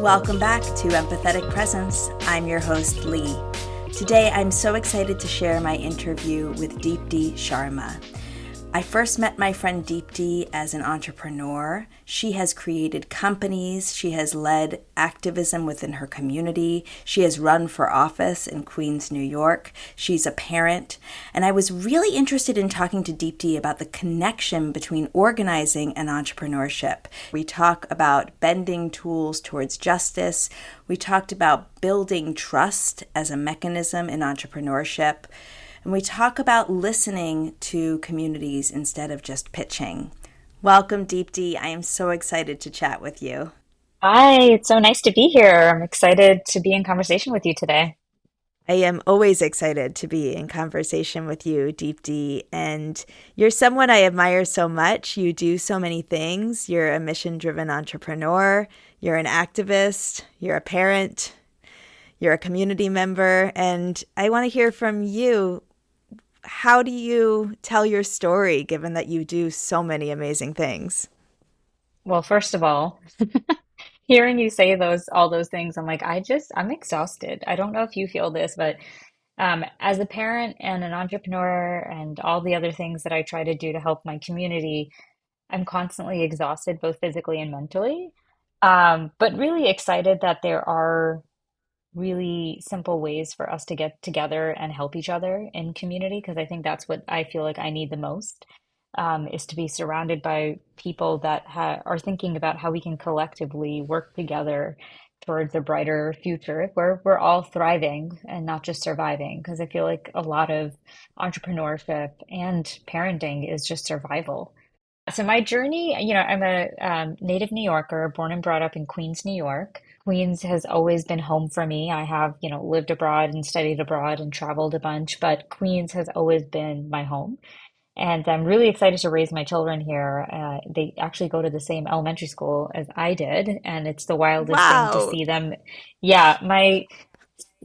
Welcome back to Empathetic Presence. I'm your host, Lee. Today, I'm so excited to share my interview with Deepti Sharma. I first met my friend Deepti as an entrepreneur. She has created companies. She has led activism within her community. She has run for office in Queens, New York. She's a parent. And I was really interested in talking to Deepti about the connection between organizing and entrepreneurship. We talk about bending tools towards justice. We talked about building trust as a mechanism in entrepreneurship. And we talk about listening to communities instead of just pitching. Welcome, Deepti. I am so excited to chat with you. Hi, it's so nice to be here. I'm excited to be in conversation with you today. I am always excited to be in conversation with you, Deepti. And you're someone I admire so much. You do so many things. You're a mission-driven entrepreneur. You're an activist. You're a parent. You're a community member. And I want to hear from you. How do you tell your story, given that you do so many amazing things? Well, first of all, hearing you say all those things, I'm like, I'm exhausted. I don't know if you feel this, but as a parent and an entrepreneur and all the other things that I try to do to help my community, I'm constantly exhausted, both physically and mentally. But really excited that there are really simple ways for us to get together and help each other in community, because I think that's what I feel like I need the most, is to be surrounded by people that are thinking about how we can collectively work together towards a brighter future where we're all thriving and not just surviving. Because I feel like a lot of entrepreneurship and parenting is just survival. So my journey, I'm a native New Yorker, born and brought up in Queens, New York. Queens has always been home for me. I have, lived abroad and studied abroad and traveled a bunch, but Queens has always been my home. And I'm really excited to raise my children here. They actually go to the same elementary school as I did, and it's the wildest thing to Wow. see them. Yeah, my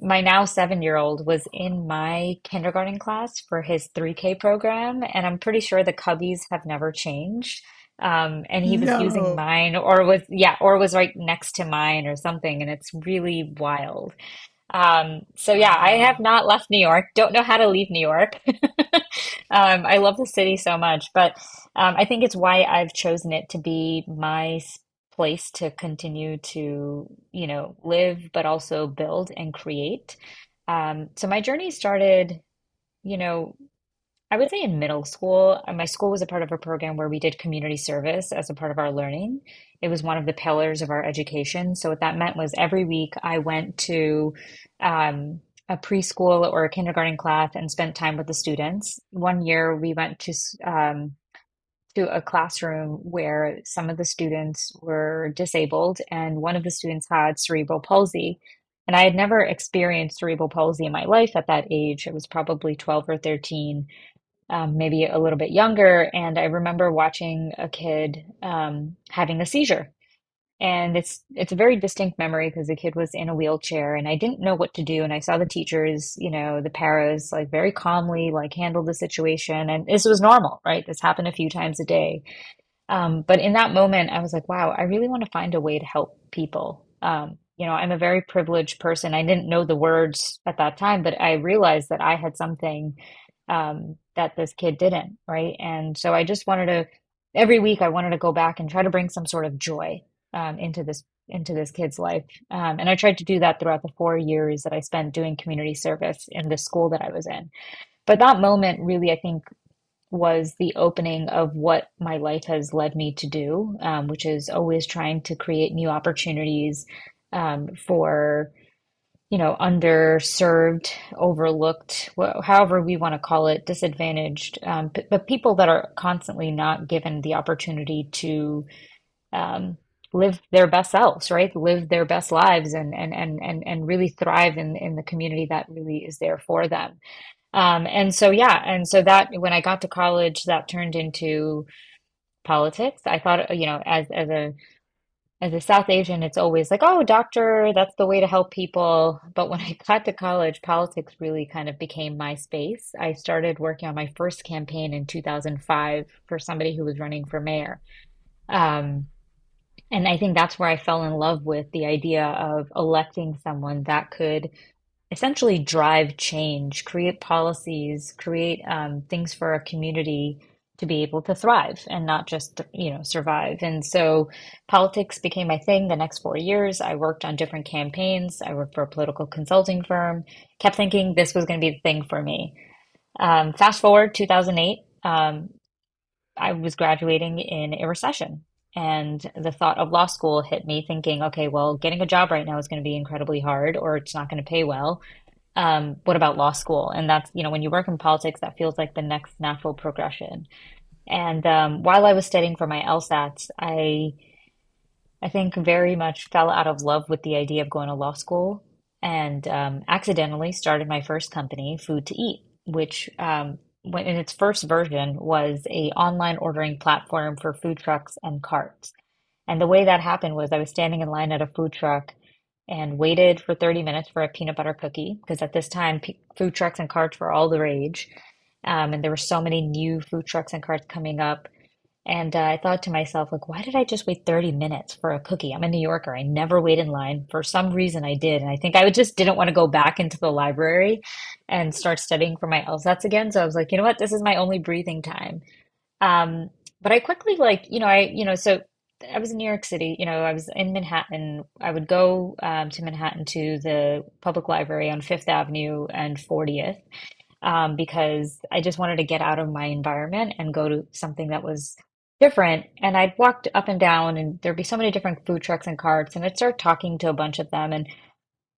now 7-year-old was in my kindergarten class for his 3K program, and I'm pretty sure the cubbies have never changed. And he was using No. mine, or was right next to mine or something, and it's really wild. So yeah, I have Wow. not left New York. Don't know how to leave New York. I love the city so much, but I think it's why I've chosen it to be my place to continue to, live, but also build and create. So my journey started, you know, I would say in middle school. My school was a part of a program where we did community service as a part of our learning. It was one of the pillars of our education. So what that meant was every week I went to a preschool or a kindergarten class and spent time with the students. One year we went to a classroom where some of the students were disabled, and one of the students had cerebral palsy. And I had never experienced cerebral palsy in my life at that age. It was probably 12 or 13, maybe a little bit younger. And I remember watching a kid having a seizure. And it's a very distinct memory because the kid was in a wheelchair and I didn't know what to do. And I saw the teachers, the paras, like very calmly like handle the situation. And this was normal, right? This happened a few times a day. But in that moment, I was like, wow, I really want to find a way to help people. I'm a very privileged person. I didn't know the words at that time, but I realized that I had something that this kid didn't, right? And so I just wanted to, every week, I wanted to go back and try to bring some sort of joy into this kid's life. And I tried to do that throughout the 4 years that I spent doing community service in the school that I was in. But that moment really, I think, was the opening of what my life has led me to do, which is always trying to create new opportunities for underserved, overlooked, however we want to call it, disadvantaged, but people that are constantly not given the opportunity to um, live their best selves, right? Live their best lives and really thrive in the community that really is there for them. And so, yeah, and so that when I got to college, that turned into politics. I thought, as a South Asian, it's always like, oh, doctor, that's the way to help people. But when I got to college, politics really kind of became my space. I started working on my first campaign in 2005 for somebody who was running for mayor. Um, And I think that's where I fell in love with the idea of electing someone that could essentially drive change, create policies, create things for a community to be able to thrive and not just, survive. And so politics became my thing the next 4 years. I worked on different campaigns. I worked for a political consulting firm, kept thinking this was going to be the thing for me. Fast forward 2008, I was graduating in a recession. And the thought of law school hit me thinking, okay, well, getting a job right now is going to be incredibly hard or it's not going to pay well. What about law school? And that's, when you work in politics, that feels like the next natural progression. And while I was studying for my LSATs, I think very much fell out of love with the idea of going to law school and accidentally started my first company, Food to Eat, which when in its first version was a online ordering platform for food trucks and carts. And the way that happened was I was standing in line at a food truck and waited for 30 minutes for a peanut butter cookie because at this time food trucks and carts were all the rage. And there were so many new food trucks and carts coming up. And I thought to myself, like, why did I just wait 30 minutes for a cookie? I'm a New Yorker. I never wait in line. For some reason, I did. And I think just didn't want to go back into the library and start studying for my LSATs again. So I was like, you know what? This is my only breathing time. Um, but I quickly so I was in New York City, I was in Manhattan. I would go to Manhattan to the public library on Fifth Avenue and 40th because I just wanted to get out of my environment and go to something that was different. And I'd walked up and down, and there'd be so many different food trucks and carts, and I'd start talking to a bunch of them. And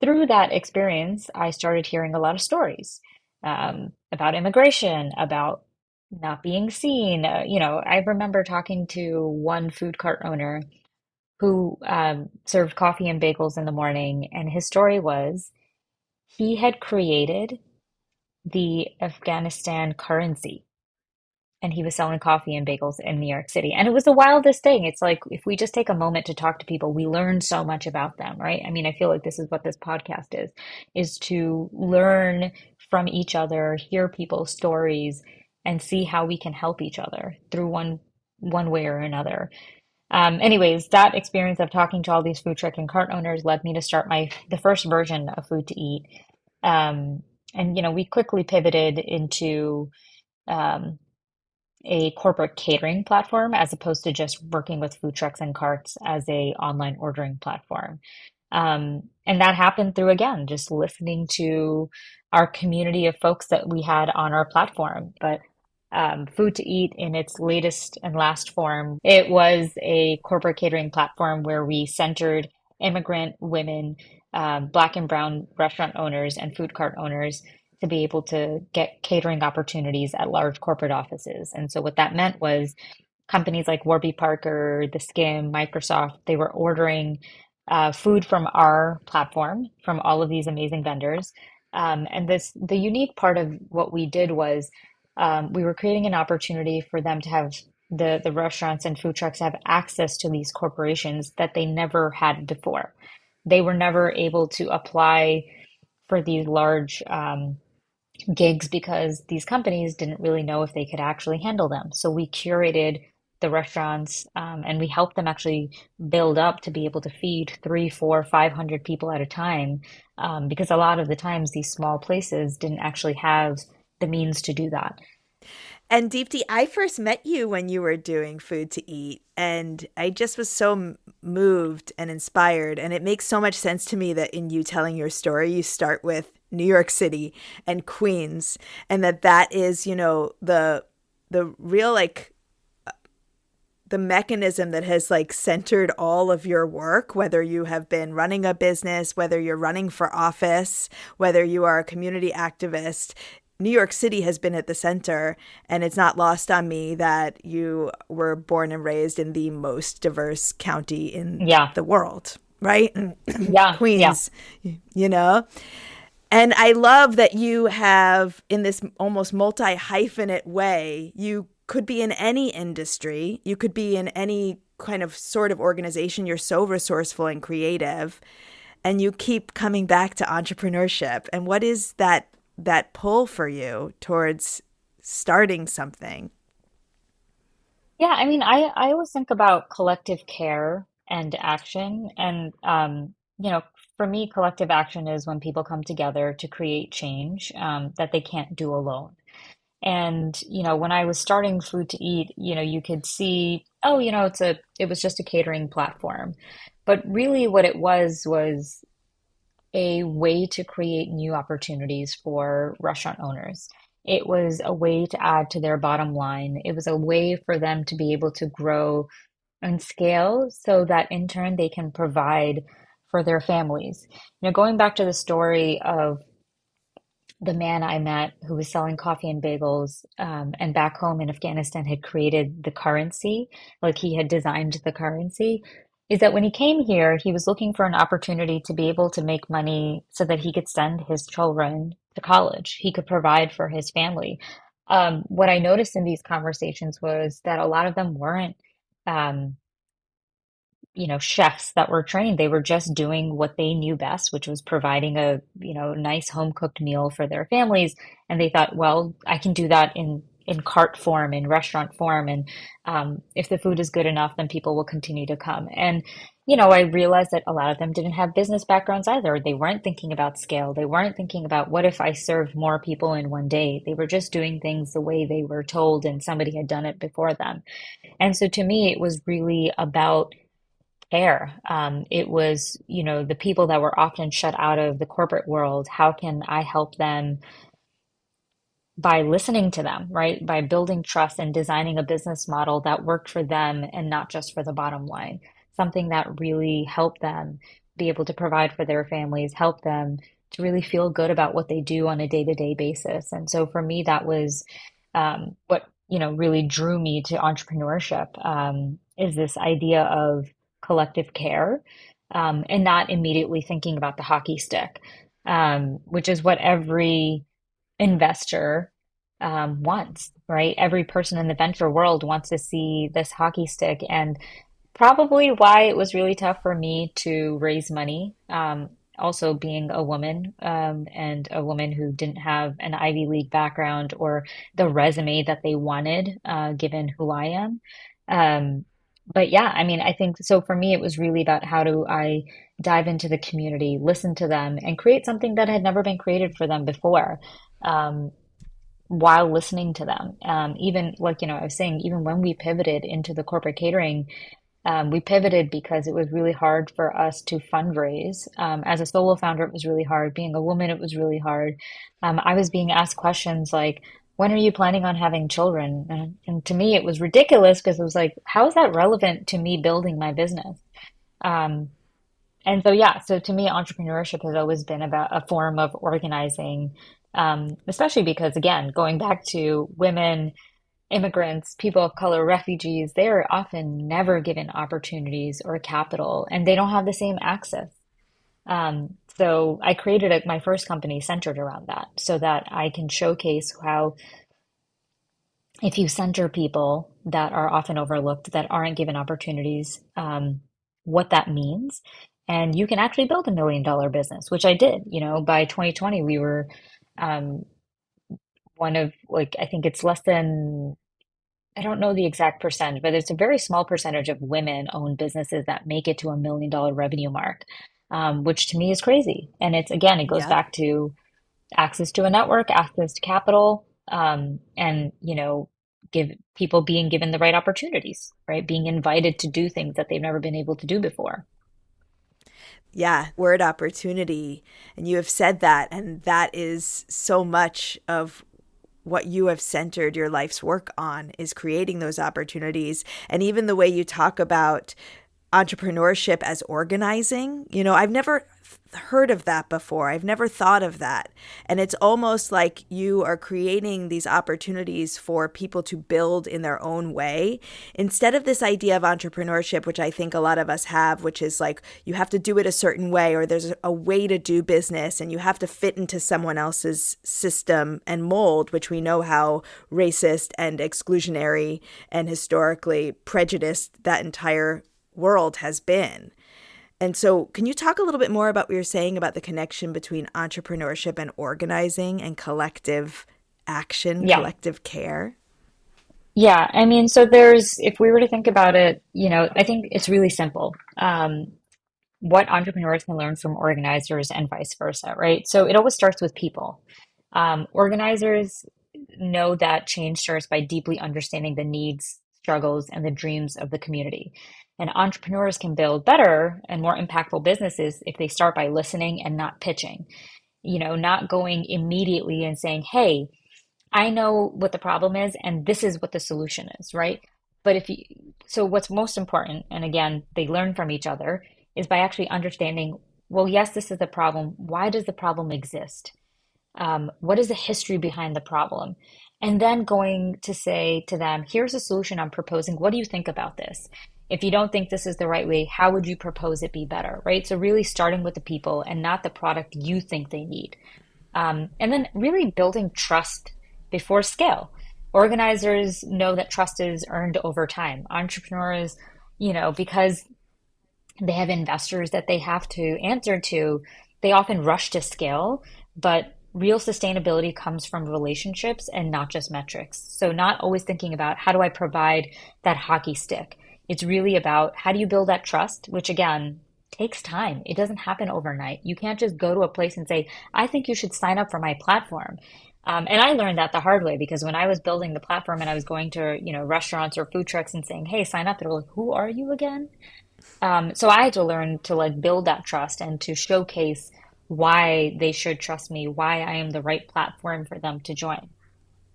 through that experience, I started hearing a lot of stories about immigration, about not being seen. I remember talking to one food cart owner who served coffee and bagels in the morning, and his story was he had created the Afghanistan currency and he was selling coffee and bagels in New York City. And it was the wildest thing. It's like if we just take a moment to talk to people, we learn so much about them, right? I mean, I feel like this is what this podcast is to learn from each other, hear people's stories, and see how we can help each other through one way or another. Anyways, that experience of talking to all these food truck and cart owners led me to start the first version of Food to Eat. Um, and we quickly pivoted into um, a corporate catering platform as opposed to just working with food trucks and carts as a online ordering platform. And that happened through, again, just listening to our community of folks that we had on our platform. But Food to Eat in its latest and last form, it was a corporate catering platform where we centered immigrant women, Black and brown restaurant owners and food cart owners to be able to get catering opportunities at large corporate offices. And so what that meant was companies like Warby Parker, The Skim, Microsoft, they were ordering food from our platform, from all of these amazing vendors. And the unique part of what we did was we were creating an opportunity for them to have the restaurants and food trucks have access to these corporations that they never had before. They were never able to apply for these large gigs because these companies didn't really know if they could actually handle them. So we curated the restaurants and we helped them actually build up to be able to feed three, four, 500 people at a time because a lot of the times these small places didn't actually have the means to do that. And Deepti, I first met you when you were doing Food to Eat, and I just was so moved and inspired. And it makes so much sense to me that in you telling your story, you start with New York City and Queens, and that is, the real the mechanism that has centered all of your work, whether you have been running a business, whether you're running for office, whether you are a community activist. New York City has been at the center, and it's not lost on me that you were born and raised in the most diverse county in Yeah, the world, right? yeah, yeah. Queens, you know? And I love that you have, in this almost multi-hyphenate way, you could be in any industry, you could be in any kind of sort of organization. You're so resourceful and creative, and you keep coming back to entrepreneurship. And what is that pull for you towards starting something? Yeah, I mean, I always think about collective care and action. And, for me, collective action is when people come together to create change that they can't do alone. And, when I was starting Food to Eat, you could see, oh, it was just a catering platform. But really what it was a way to create new opportunities for restaurant owners. It was a way to add to their bottom line. It was a way for them to be able to grow and scale so that in turn they can provide for their families. Going back to the story of the man I met who was selling coffee and bagels, and back home in Afghanistan had created the currency, like he had designed the currency, is that when he came here, he was looking for an opportunity to be able to make money so that he could send his children to college. He could provide for his family. What I noticed in these conversations was that a lot of them weren't um, chefs that were trained. They were just doing what they knew best, which was providing a, nice home cooked meal for their families. And they thought, well, I can do that in cart form, in restaurant form. And if the food is good enough, then people will continue to come. And, I realized that a lot of them didn't have business backgrounds either. They weren't thinking about scale. They weren't thinking about what if I serve more people in one day. They were just doing things the way they were told and somebody had done it before them. And so to me, it was really about care. It was, the people that were often shut out of the corporate world. How can I help them by listening to them, right? By building trust and designing a business model that worked for them and not just for the bottom line. Something that really helped them be able to provide for their families, help them to really feel good about what they do on a day-to-day basis. And so for me, that was what, really drew me to entrepreneurship, is this idea of collective care, and not immediately thinking about the hockey stick, which is what every investor wants, right? Every person in the venture world wants to see this hockey stick, and probably why it was really tough for me to raise money. Also, being a woman, and a woman who didn't have an Ivy League background or the resume that they wanted, given who I am. But yeah, I mean, I think so for me, it was really about how do I dive into the community, listen to them, and create something that had never been created for them before. Um, while listening to them. Even like, I was saying, even when we pivoted into the corporate catering, we pivoted because it was really hard for us to fundraise. As a solo founder, it was really hard. Being a woman, it was really hard. I was being asked questions like, when are you planning on having children? And to me, it was ridiculous because it was like, how is that relevant to me building my business? Um, and so, yeah, so to me, entrepreneurship has always been about a form of organizing, especially because, again, going back to women, immigrants, people of color, refugees, they are often never given opportunities or capital, and they don't have the same access. So I created my first company centered around that so that I can showcase how if you center people that are often overlooked, that aren't given opportunities, what that means. And you can actually build $1 million business, which I did. By 2020, we were um, one of like, I think it's less than, I don't know the exact percent, but it's a very small percentage of women-owned businesses that make it to $1 million revenue mark, which to me is crazy. And it's again, it goes Yep. back to access to a network, access to capital, and give people being given the right opportunities, right? Being invited to do things that they've never been able to do before. Yeah, word opportunity. And you have said that, and that is so much of what you have centered your life's work on is creating those opportunities. And even the way you talk about entrepreneurship as organizing, I've never heard of that before. I've never thought of that. And it's almost like you are creating these opportunities for people to build in their own way instead of this idea of entrepreneurship, which I think a lot of us have, which is like you have to do it a certain way or there's a way to do business and you have to fit into someone else's system and mold, which we know how racist and exclusionary and historically prejudiced that entire world has been. And so can you talk a little bit more about what you're saying about the connection between entrepreneurship and organizing and collective action, Yeah. collective care? Yeah, I mean, so there's, if we were to think about it, I think it's really simple. What entrepreneurs can learn from organizers and vice versa, right? So it always starts with people. Organizers know that change starts by deeply understanding the needs, struggles, and the dreams of the community. And entrepreneurs can build better and more impactful businesses if they start by listening and not pitching, not going immediately and saying, hey, I know what the problem is, and this is what the solution is, right? But if you, so what's most important, and again, they learn from each other, is by actually understanding, well, yes, this is the problem. Why does the problem exist? What is the history behind the problem? And then going to say to them, here's a solution I'm proposing. What do you think about this? If you don't think this is the right way, how would you propose it be better, right? So really starting with the people and not the product you think they need. And then really building trust before scale. Organizers know that trust is earned over time. Entrepreneurs, because they have investors that they have to answer to, they often rush to scale, but real sustainability comes from relationships and not just metrics. So, not always thinking about how do I provide that hockey stick. It's really about how do you build that trust, which again takes time. It doesn't happen overnight. You can't just go to a place and say, I think you should sign up for my platform. And I learned that the hard way because when I was building the platform and I was going to, restaurants or food trucks and saying, "Hey, sign up," they were like, "Who are you again?" So I had to learn to like build that trust and to showcase why they should trust me, why I am the right platform for them to join.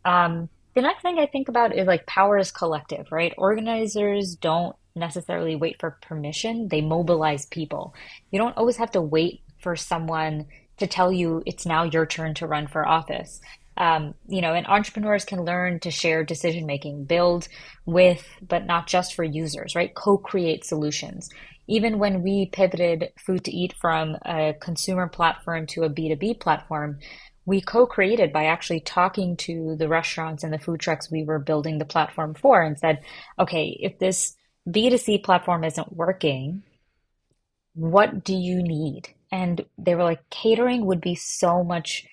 The next thing I think about is like power is collective, right? Organizers don't necessarily wait for permission, they mobilize people. You don't always have to wait for someone to tell you it's now your turn to run for office. And entrepreneurs can learn to share decision making, build with, but not just for users, right? Co-create solutions. Even when we pivoted Food to Eat from a consumer platform to a B2B platform, we co-created by actually talking to the restaurants and the food trucks we were building the platform for and said, okay, if this B2C platform isn't working, what do you need? And they were like, catering would be so much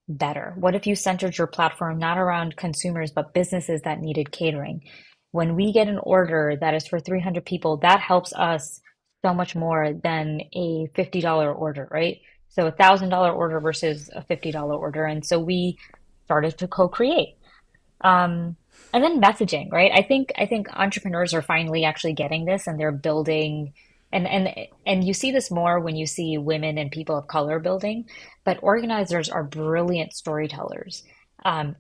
better. What if you centered your platform not around consumers, but businesses that needed catering? When we get an order that is for 300 people, that helps us so much more than a $50 order, right? So $1,000 order versus a $50 order. And so we started to co-create. And then messaging, right? I think entrepreneurs are finally actually getting this and they're building and you see this more when you see women and people of color building, but organizers are brilliant storytellers. Um,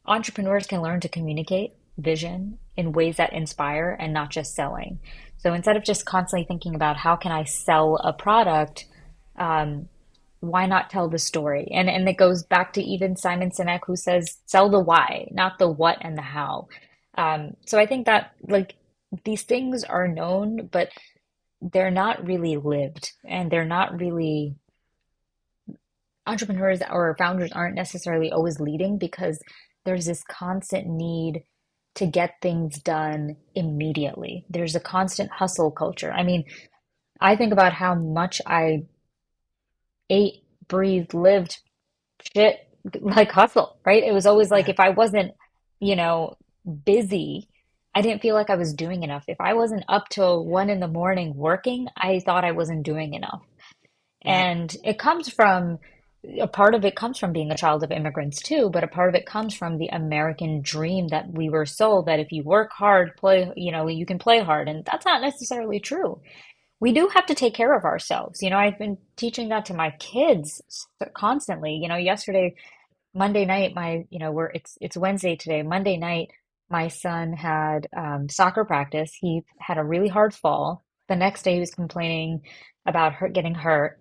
Entrepreneurs can learn to communicate vision in ways that inspire and not just selling. So instead of just constantly thinking about how can I sell a product, um, why not tell the story? And it goes back to even Simon Sinek who says sell the why, not the what and the how. So I think that like these things are known, but they're not really lived and they're not really entrepreneurs or founders aren't necessarily always leading because there's this constant need to get things done immediately. There's a constant hustle culture. I mean, I think about how much I ate, breathed, lived shit like hustle, right? It was always like Yeah. if I wasn't, you know, busy, I didn't feel like I was doing enough. If I wasn't up till 1 in the morning working, I thought I wasn't doing enough. Yeah. And it comes from a part of it comes from being a child of immigrants too, but a part of it comes from the American dream that we were sold that if you work hard, play, you can play hard. And that's not necessarily true. We do have to take care of ourselves. I've been teaching that to my kids constantly. Yesterday, Monday night, it's Wednesday today. Monday night, my son had soccer practice. He had a really hard fall. The next day, he was complaining about getting hurt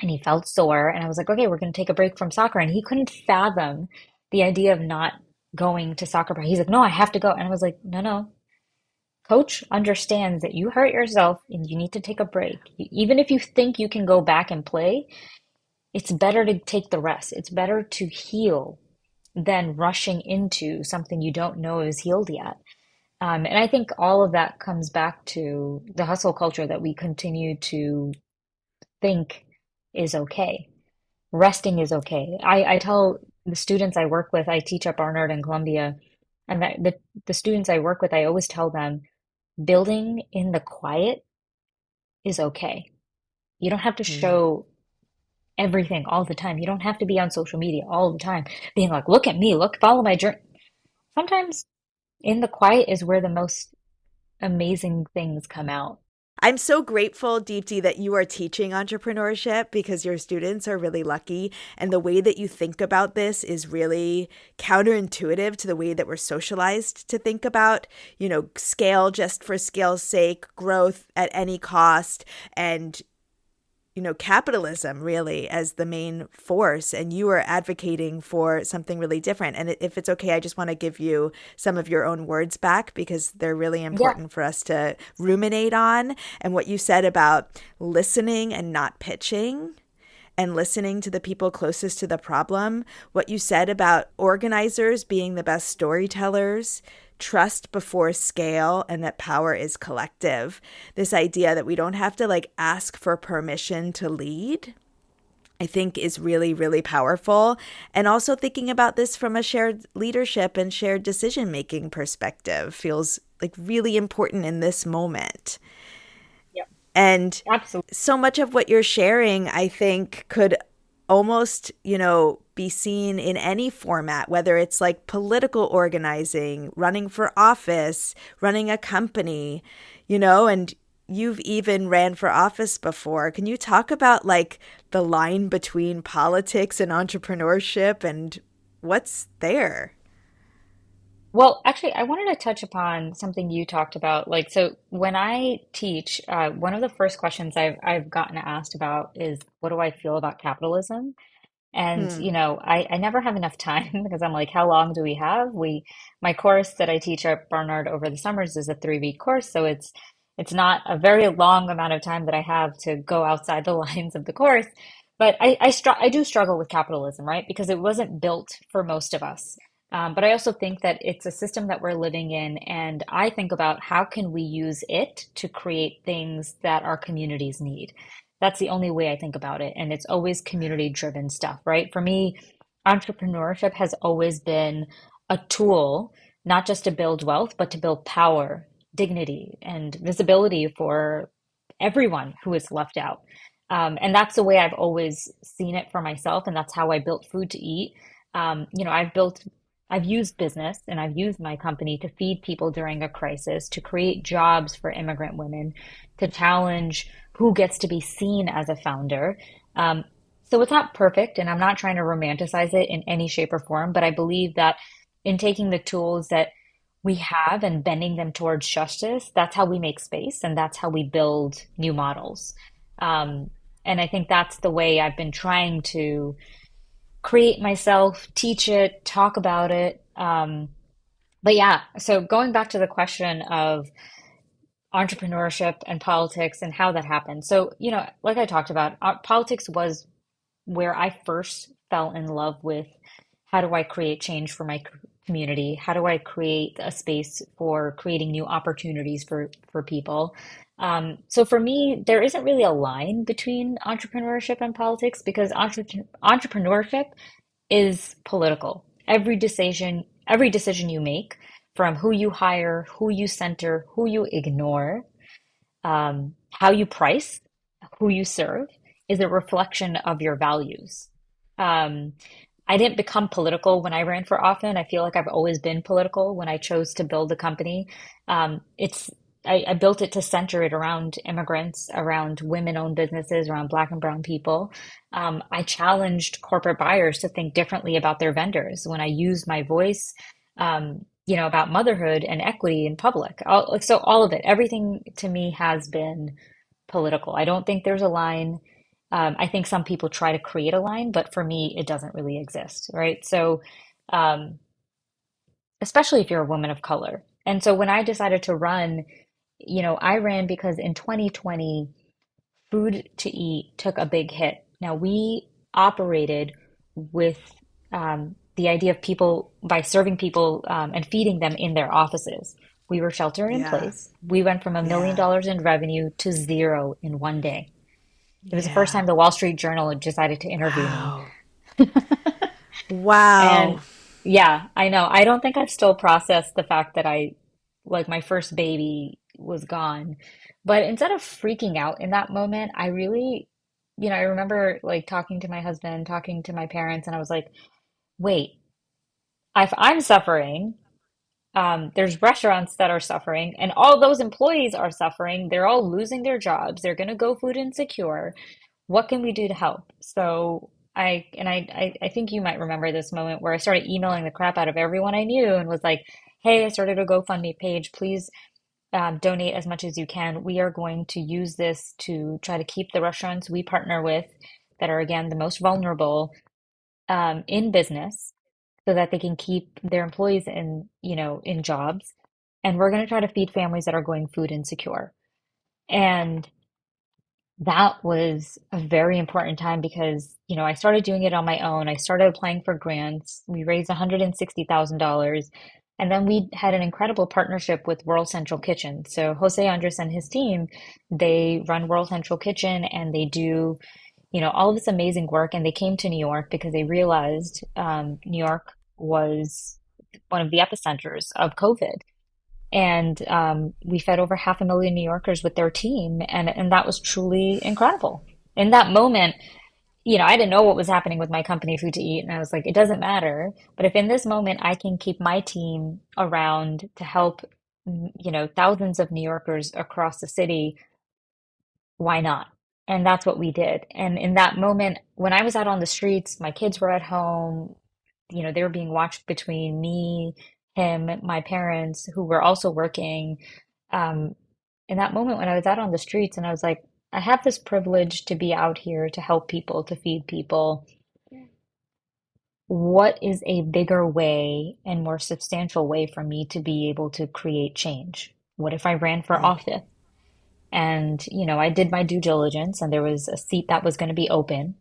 and he felt sore. And I was like, okay, we're going to take a break from soccer. And he couldn't fathom the idea of not going to soccer practice. He's like, no, I have to go. And I was like, no, no. Coach understands that you hurt yourself and you need to take a break. Even if you think you can go back and play, it's better to take the rest. It's better to heal than rushing into something you don't know is healed yet. And I think all of that comes back to the hustle culture that we continue to think is okay. Resting is okay. I tell the students I work with, I teach at Barnard in Columbia, And the students I work with, I always tell them building in the quiet is okay. You don't have to Mm. show everything all the time. You don't have to be on social media all the time, being like, look at me, look, follow my journey. Sometimes in the quiet is where the most amazing things come out. I'm so grateful, Deepti, that you are teaching entrepreneurship because your students are really lucky. And the way that you think about this is really counterintuitive to the way that we're socialized to think about, scale just for scale's sake, growth at any cost, and capitalism really as the main force, and you are advocating for something really different. And if it's okay, I just want to give you some of your own words back because they're really Yeah. important for us to ruminate on. And what you said about listening and not pitching, and listening to the people closest to the problem, what you said about organizers being the best storytellers, trust before scale, and that power is collective. This idea that we don't have to ask for permission to lead, I think is really, really powerful. And also thinking about this from a shared leadership and shared decision making perspective feels like really important in this moment. Yep. And Absolutely. so much of what you're sharing, I think, could almost, be seen in any format, whether it's like political organizing, running for office, running a company, and you've even ran for office before. Can you talk about the line between politics and entrepreneurship and what's there? Well, actually, I wanted to touch upon something you talked about. Like, so when I teach, one of the first questions I've gotten asked about is, what do I feel about capitalism? And, Hmm. I never have enough time because I'm like, how long do we have? My course that I teach at Barnard over the summers is a 3-week course, so it's not a very long amount of time that I have to go outside the lines of the course. But I do struggle with capitalism, right? Because it wasn't built for most of us. But I also think that it's a system that we're living in, and I think about how can we use it to create things that our communities need. That's the only way I think about it. And it's always community driven stuff, right? For me, entrepreneurship has always been a tool, not just to build wealth, but to build power, dignity, and visibility for everyone who is left out. And that's the way I've always seen it for myself. And that's how I built Food to Eat. I've used business and I've used my company to feed people during a crisis, to create jobs for immigrant women, to challenge who gets to be seen as a founder. Um, so it's not perfect, and I'm not trying to romanticize it in any shape or form, but I believe that in taking the tools that we have and bending them towards justice, that's how we make space and that's how we build new models. Um, and I think that's the way I've been trying to create myself, teach it, talk about it. But yeah, so going back to the question of entrepreneurship and politics and how that happened. So, like I talked about, politics was where I first fell in love with how do I create change for my community? How do I create a space for creating new opportunities for people? So for me, there isn't really a line between entrepreneurship and politics because entrepreneurship is political. Every decision you make, from who you hire, who you center, who you ignore, how you price, who you serve, is a reflection of your values. Um, I didn't become political when I ran for office. I feel like I've always been political when I chose to build a company. It's I built it to center it around immigrants, around women-owned businesses, around Black and Brown people. I challenged corporate buyers to think differently about their vendors when I used my voice, about motherhood and equity in public. So all of it, everything to me has been political. I don't think there's a line. I think some people try to create a line, but for me, it doesn't really exist, right? So, um, especially if you're a woman of color. And so when I decided to run, I ran because in 2020, Food to Eat took a big hit. Now, we operated with the idea of people by serving people and feeding them in their offices. We were shelter in Yeah. place. We went from $1 million Yeah. in revenue to zero in one day. It was the first time Yeah. the Wall Street Journal decided to interview me. Wow. And Wow. Yeah, I know. I don't think I've still processed the fact that like my first baby was gone. But instead of freaking out in that moment, I really, I remember like talking to my husband, talking to my parents, and I was like, wait, if I'm suffering, there's restaurants that are suffering, and all those employees are suffering. They're all losing their jobs. They're going to go food insecure. What can we do to help? So I think you might remember this moment where I started emailing the crap out of everyone I knew and was like, hey, I started a GoFundMe page. Please donate as much as you can. We are going to use this to try to keep the restaurants we partner with that are, again, the most vulnerable in business so that they can keep their employees in jobs. And we're going to try to feed families that are going food insecure. And that was a very important time because, I started doing it on my own. I started applying for grants. We raised $160,000. And then we had an incredible partnership with World Central Kitchen. So Jose Andres and his team, they run World Central Kitchen and they do, all of this amazing work. And they came to New York because they realized New York was one of the epicenters of COVID. And we fed over 500,000 New Yorkers with their team, and that was truly incredible. In that moment, I didn't know what was happening with my company, Food to Eat, and I was like, it doesn't matter. But if in this moment I can keep my team around to help, thousands of New Yorkers across the city, why not? And that's what we did. And in that moment, when I was out on the streets, my kids were at home, they were being watched between me, him, my parents, who were also working. Um, in that moment when I was out on the streets and I was like, I have this privilege to be out here to help people, to feed people. What is a bigger way and more substantial way for me to be able to create change? What if I ran for Mm. office? And, I did my due diligence and there was a seat that was going to be open.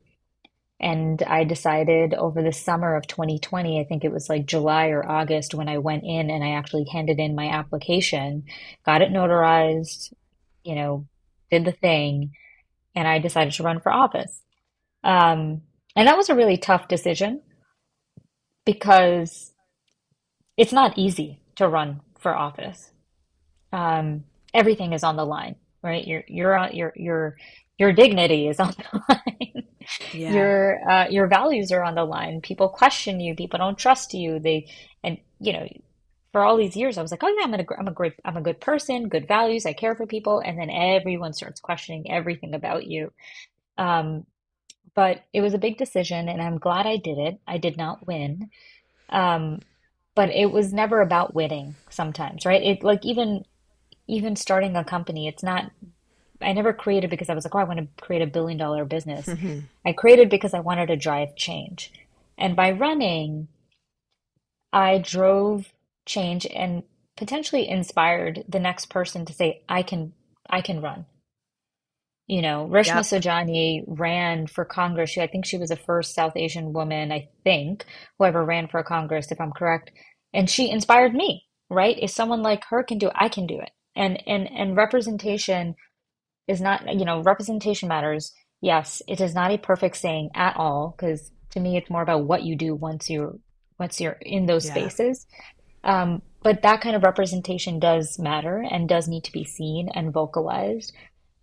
And I decided over the summer of 2020, I think it was like July or August when I went in and I actually handed in my application, got it notarized, you know, did the thing, and I decided to run for office. Um, and that was a really tough decision because it's not easy to run for office. Um, Everything is on the line, right? Your dignity is on the line. Yeah. Your values are on the line. People question you. People don't trust you. And for all these years, I was like, oh yeah, I'm a good person, good values. I care for people. And then everyone starts questioning everything about you. Um, but it was a big decision, and I'm glad I did it. I did not win. Um, but it was never about winning sometimes, right? It like even starting a company, it's not, I never created because I was like, oh, I want to create $1 billion business. I created because I wanted to drive change. And by running, I drove change and potentially inspired the next person to say, I can run. Reshma Yep. Saujani ran for Congress. I think she was the first South Asian woman, I think, who ever ran for Congress, if I'm correct. And she inspired me, right? If someone like her can do it, I can do it. And representation is not, representation matters. Yes, it is not a perfect saying at all, because to me it's more about what you do once you're in those Yeah. spaces. But that kind of representation does matter and does need to be seen and vocalized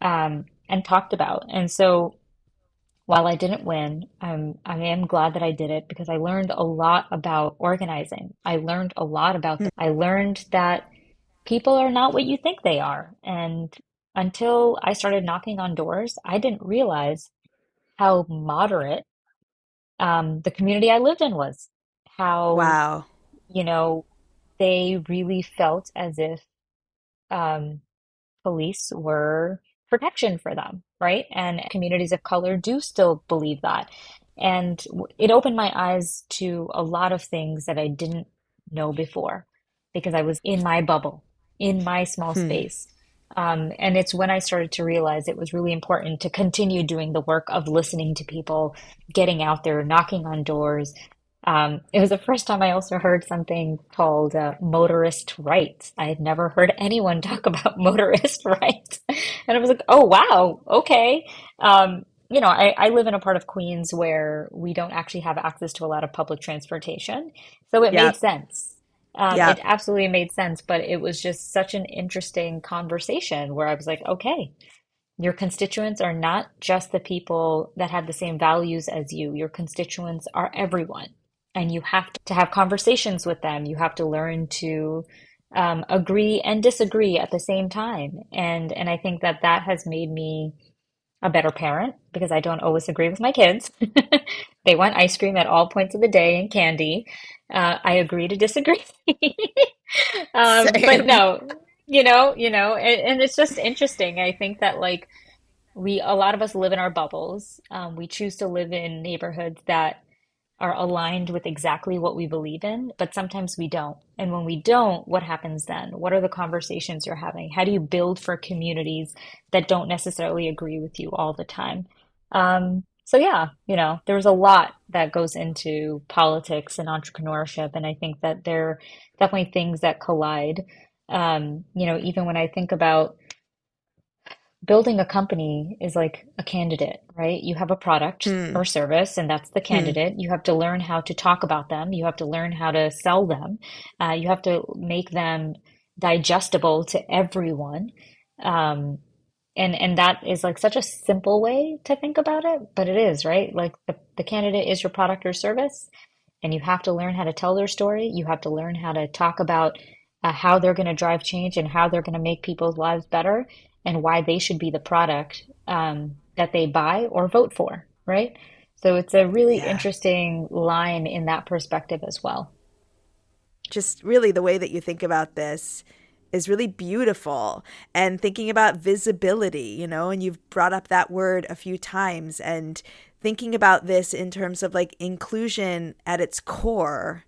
and talked about. And so while I didn't win, I am glad that I did it because I learned a lot about organizing. I learned a lot about Mm. I learned that people are not what you think they are. And until I started knocking on doors, I didn't realize how moderate the community I lived in was. How, Wow. you know, they really felt as if um, police were protection for them, right? And communities of color do still believe that. And it opened my eyes to a lot of things that I didn't know before because I was in my bubble, in my small Hmm. space. And it's when I started to realize it was really important to continue doing the work of listening to people, getting out there, knocking on doors. It was the first time I also heard something called motorist rights. I had never heard anyone talk about motorist rights. And I was like, oh, wow, okay. I live in a part of Queens where we don't actually have access to a lot of public transportation. So it made Yep. sense. It Yep. absolutely made sense, but it was just such an interesting conversation where I was like, okay, your constituents are not just the people that have the same values as you. Your constituents are everyone. And you have to have conversations with them. You have to learn to agree and disagree at the same time. And I think that that has made me a better parent because I don't always agree with my kids. They want ice cream at all points of the day and candy. I agree to disagree. But Same. no, and it's just interesting. I think that like a lot of us live in our bubbles. We choose to live in neighborhoods that are aligned with exactly what we believe in, but sometimes we don't. And when we don't, what happens then? What are the conversations you're having? How do you build for communities that don't necessarily agree with you all the time? So yeah, there's a lot that goes into politics and entrepreneurship, and I think that there are definitely things that collide. Even when I think about building a company is like a candidate, right? You have a product Hmm. or service, and that's the Hmm. candidate. You have to learn how to talk about them. You have to learn how to sell them. You have to make them digestible to everyone. Um, and that is like such a simple way to think about it, but it is, right? Like the candidate is your product or service, and you have to learn how to tell their story. You have to learn how to talk about how they're going to drive change and how they're going to make people's lives better and why they should be the product that they buy or vote for, right? So it's a really Yeah. interesting line in that perspective as well. Just really the way that you think about this is really beautiful. And thinking about visibility, and you've brought up that word a few times, and thinking about this in terms of like inclusion at its core.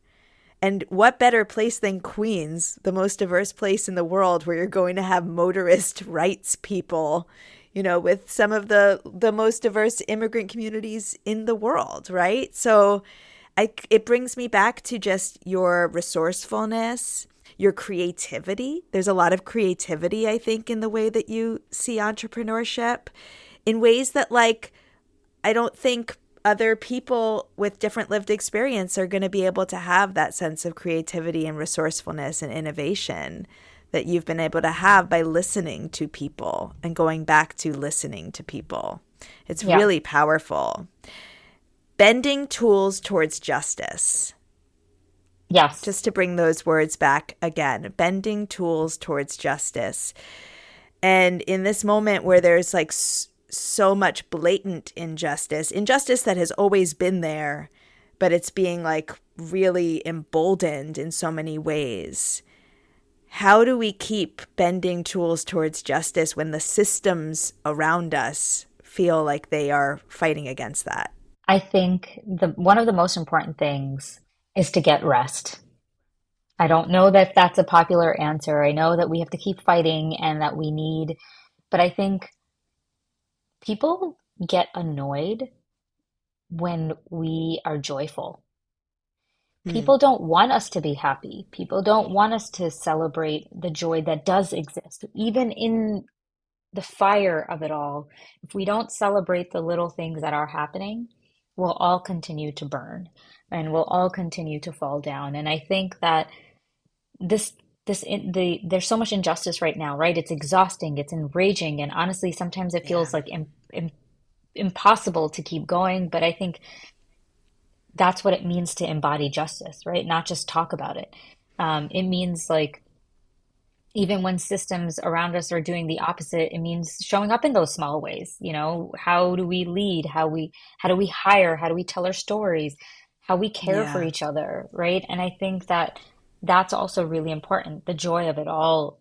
And what better place than Queens, the most diverse place in the world, where you're going to have motorist rights people, with some of the most diverse immigrant communities in the world, right? So it brings me back to just your resourcefulness, your creativity. There's a lot of creativity, I think, in the way that you see entrepreneurship in ways that, like, I don't think other people with different lived experience are going to be able to have that sense of creativity and resourcefulness and innovation that you've been able to have by listening to people and going back to listening to people. It's Yeah. really powerful. Bending tools towards justice. Yes. Just to bring those words back again, bending tools towards justice. And in this moment where there's like so much blatant injustice that has always been there, but it's being like really emboldened in so many ways. How do we keep bending tools towards justice when the systems around us feel like they are fighting against that? I think the one of the most important things is to get rest. I don't know that that's a popular answer. I know that we have to keep fighting and that we need, but I think people get annoyed when we are joyful. Hmm. People don't want us to be happy. People don't want us to celebrate the joy that does exist. Even in the fire of it all, if we don't celebrate the little things that are happening, we'll all continue to burn and we'll all continue to fall down. And I think that this there's so much injustice right now, right? It's exhausting, it's enraging, and honestly, sometimes it Yeah. feels like impossible to keep going. But I think that's what it means to embody justice, right? Not just talk about it. It means like even when systems around us are doing the opposite, it means showing up in those small ways. How do we lead? How do we hire? How do we tell our stories? How we care for Yeah. each other, right? And I think that that's also really important, the joy of it all,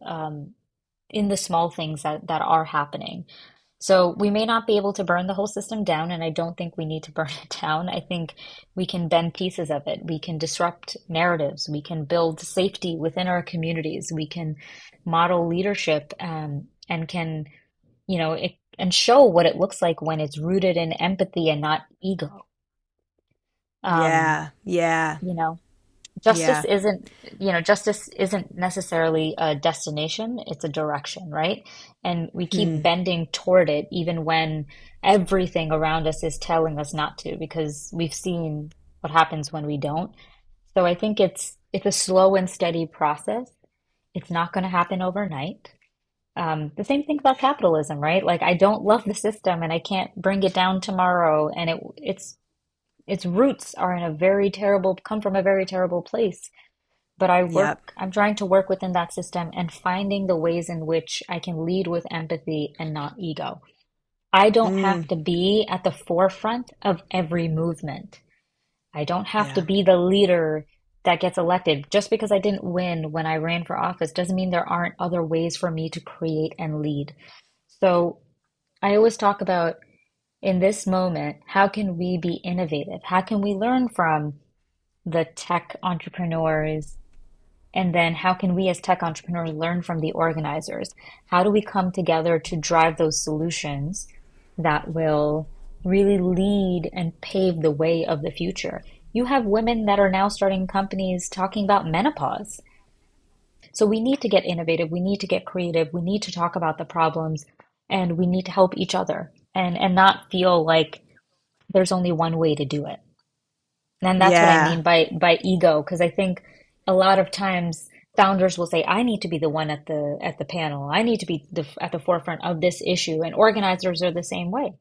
in the small things that are happening. So we may not be able to burn the whole system down, and I don't think we need to burn it down. I think we can bend pieces of it. We can disrupt narratives. We can build safety within our communities. We can model leadership, and can, and show what it looks like when it's rooted in empathy and not ego. Um, Yeah. Yeah. you know. Justice Yeah. isn't, justice isn't necessarily a destination, it's a direction, right? And we keep Hmm. bending toward it even when everything around us is telling us not to, because we've seen what happens when we don't. So I think it's a slow and steady process. It's not going to happen overnight. The same thing about capitalism, right? Like I don't love the system and I can't bring it down tomorrow, and its roots are in a very terrible, come from a very terrible place. But Yep. I'm trying to work within that system and finding the ways in which I can lead with empathy and not ego. I don't have Mm. to be at the forefront of every movement. I don't have to Yeah. be the leader that gets elected. Just because I didn't win when I ran for office doesn't mean there aren't other ways for me to create and lead. So I always talk about in this moment, how can we be innovative? How can we learn from the tech entrepreneurs? And then how can we as tech entrepreneurs learn from the organizers? How do we come together to drive those solutions that will really lead and pave the way of the future? You have women that are now starting companies talking about menopause. So we need to get innovative, we need to get creative, we need to talk about the problems, and we need to help each other and not feel like there's only one way to do it. And that's what I Yeah. mean by ego, because I think a lot of times founders will say, I need to be the one at the panel. I need to be at the forefront of this issue. And organizers are the same way.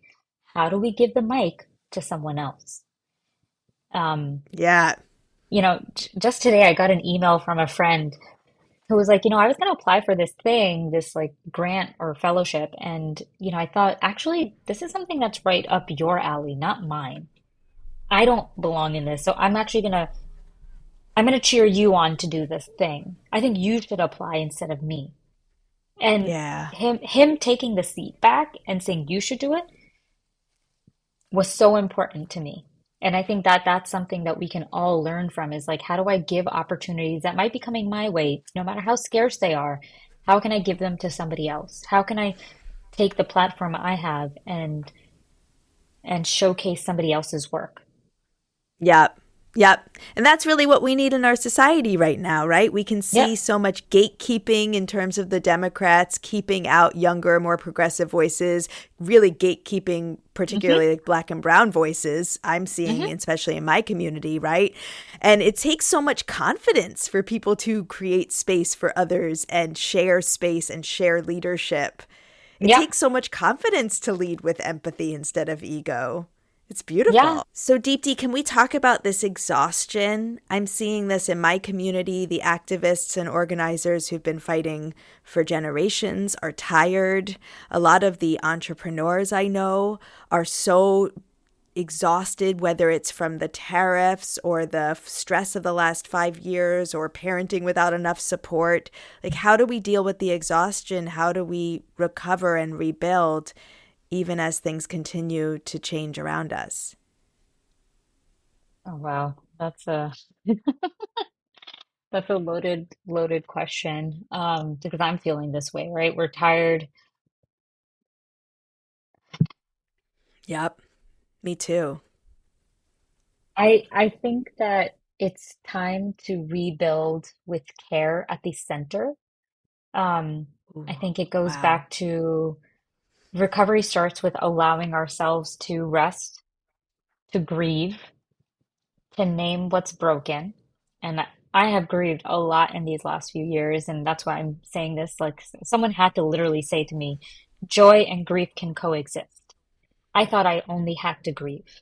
How do we give the mic to someone else? Um, Yeah. just today I got an email from a friend who was like, I was going to apply for this thing, this like grant or fellowship. And, I thought, actually, this is something that's right up your alley, not mine. I don't belong in this. So I'm going to cheer you on to do this thing. I think you should apply instead of me. And Yeah. him taking the seat back and saying you should do it was so important to me. And I think that that's something that we can all learn from is like, how do I give opportunities that might be coming my way, no matter how scarce they are? How can I give them to somebody else? How can I take the platform I have and showcase somebody else's work? Yep. Yep. And that's really what we need in our society right now, right? We can see Yep. so much gatekeeping in terms of the Democrats keeping out younger, more progressive voices, really gatekeeping, Hmm. particularly like black and brown voices, I'm seeing, Hmm. especially in my community, right? And it takes so much confidence for people to create space for others and share space and share leadership. It Yep. takes so much confidence to lead with empathy instead of ego. It's Yeah. beautiful. So, Deepti, can we talk about this exhaustion? I'm seeing this in my community. The activists and organizers who've been fighting for generations are tired. A lot of the entrepreneurs I know are so exhausted, whether it's from the tariffs or the stress of the last 5 years or parenting without enough support. Like, how do we deal with the exhaustion? How do we recover and rebuild even as things continue to change around us? Oh, wow. That's a loaded question. Because I'm feeling this way, right? We're tired. Yep, me too. I think that it's time to rebuild with care at the center. Um, I Ooh, think it goes wow. back to recovery starts with allowing ourselves to rest, to grieve, to name what's broken. And I have grieved a lot in these last few years, and that's why I'm saying this. Like someone had to literally say to me, joy and grief can coexist. I thought I only had to grieve.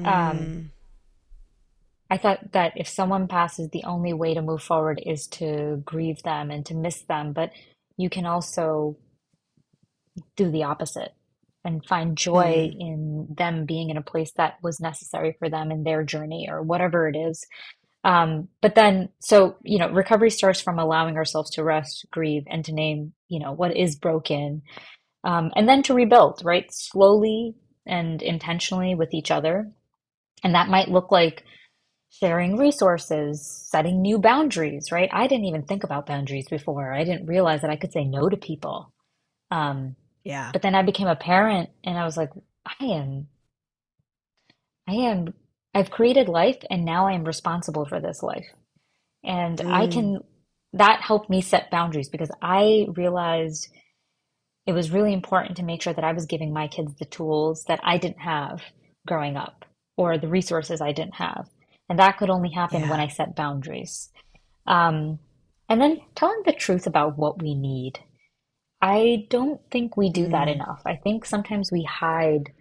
Um, Mm, I thought that if someone passes, the only way to move forward is to grieve them and to miss them, but you can also do the opposite and find joy mm, in them being in a place that was necessary for them in their journey or whatever it is. But then, so, recovery starts from allowing ourselves to rest, grieve, and to name, what is broken, and then to rebuild, right? Slowly and intentionally with each other. And that might look like sharing resources, setting new boundaries, right? I didn't even think about boundaries before. I didn't realize that I could say no to people. Um, yeah. but then I became a parent and I was like, I am, I am, I've created life and now I am responsible for this life. And Mm, that helped me set boundaries because I realized it was really important to make sure that I was giving my kids the tools that I didn't have growing up or the resources I didn't have. And that could only happen when yeah. I set boundaries. Um, and then telling the truth about what we need. I don't think we do that Mm, enough. I think sometimes we hide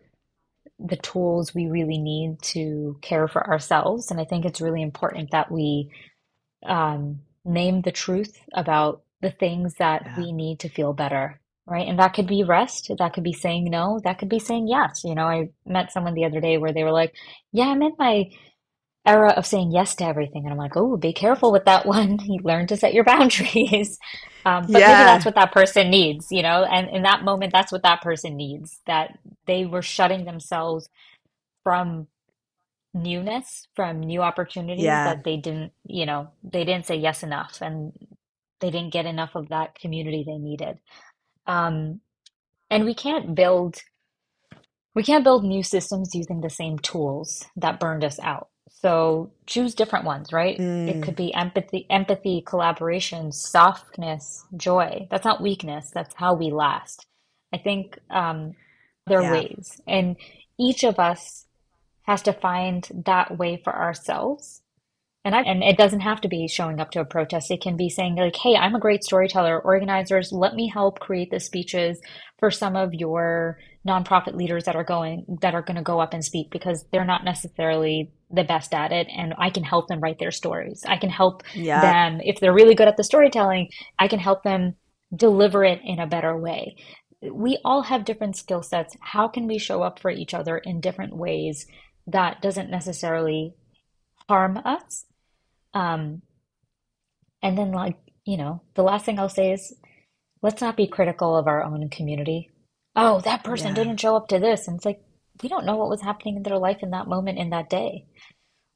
the tools we really need to care for ourselves. And I think it's really important that we name the truth about the things that yeah. we need to feel better, right? And that could be rest, that could be saying no, that could be saying yes. You know, I met someone the other day where they were like, yeah, I'm in my era of saying yes to everything. And I'm like, oh, be careful with that one. You learn to set your boundaries. But maybe that's Yeah. what that person needs, you know? And in that moment, that's what that person needs, that they were shutting themselves from newness, from new opportunities Yeah. that they didn't, you know, they didn't say yes enough and they didn't get enough of that community they needed. Um, and we can't build new systems using the same tools that burned us out. So choose different ones, right? It Mm, could be empathy, collaboration, softness, joy. That's not weakness. That's how we last. I think there are yeah. ways, and each of us has to find that way for ourselves. And it doesn't have to be showing up to a protest. It can be saying like, "Hey, I'm a great storyteller. Organizers, let me help create the speeches for some of your nonprofit leaders that are going to go up and speak because they're not necessarily the best at it, and I can help them write their stories. I can help Yeah. them if they're really good at the storytelling. I can help them deliver it in a better way." We all have different skill sets. How can we show up for each other in different ways that doesn't necessarily harm us? Um, and then, like, you know, the last thing I'll say is let's not be critical of our own community. Oh, that person Yeah. didn't show up to this. And it's like, we don't know what was happening in their life in that moment, in that day.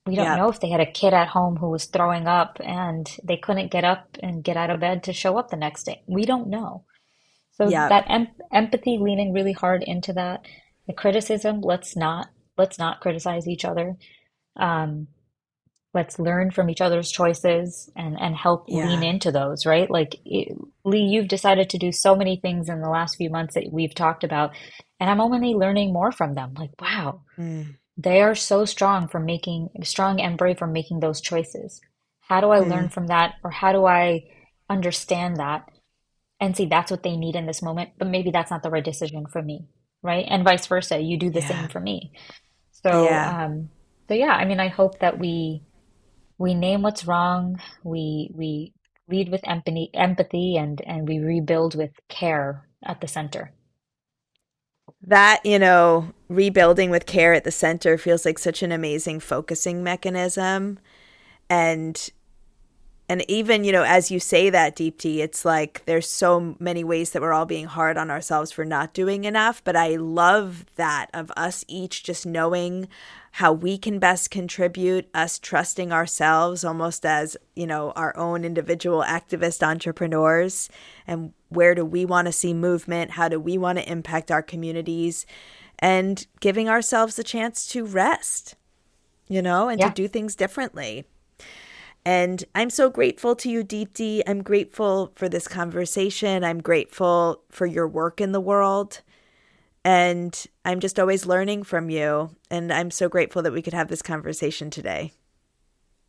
We don't know Yep. if they had a kid at home who was throwing up and they couldn't get up and get out of bed to show up the next day. We don't know. So Yep. that empathy, leaning really hard into that, the criticism, let's not criticize each other. Um, let's learn from each other's choices and help lean Yeah. into those, right? Lee, you've decided to do so many things in the last few months that we've talked about, and I'm only learning more from them. Like, wow, Mm, they are so strong and brave for making those choices. How do I learn mm, from that, or how do I understand that and see that's what they need in this moment, but maybe that's not the right decision for me, right? And vice versa, you do the same yeah. for me. So, Yeah. yeah, I mean, I hope that we name what's wrong, we lead with empathy and we rebuild with care at the center. That, rebuilding with care at the center feels like such an amazing focusing mechanism. And even, as you say that, Deepti, it's like there's so many ways that we're all being hard on ourselves for not doing enough. But I love that of us each just knowing how we can best contribute, us trusting ourselves almost as, our own individual activist entrepreneurs. And where do we want to see movement? How do we want to impact our communities? And giving ourselves the chance to rest, and to Yeah, do things differently. And I'm so grateful to you, Deepti. I'm grateful for this conversation. I'm grateful for your work in the world. And I'm just always learning from you. And I'm so grateful that we could have this conversation today.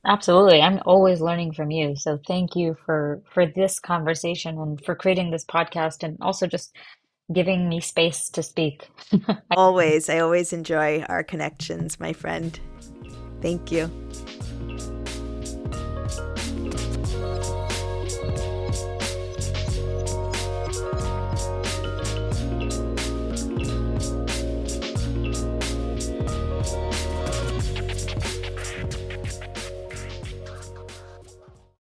absolutely. I'm always learning from you. So thank you for this conversation and for creating this podcast and also just giving me space to speak. Always. I always enjoy our connections, my friend. Thank you.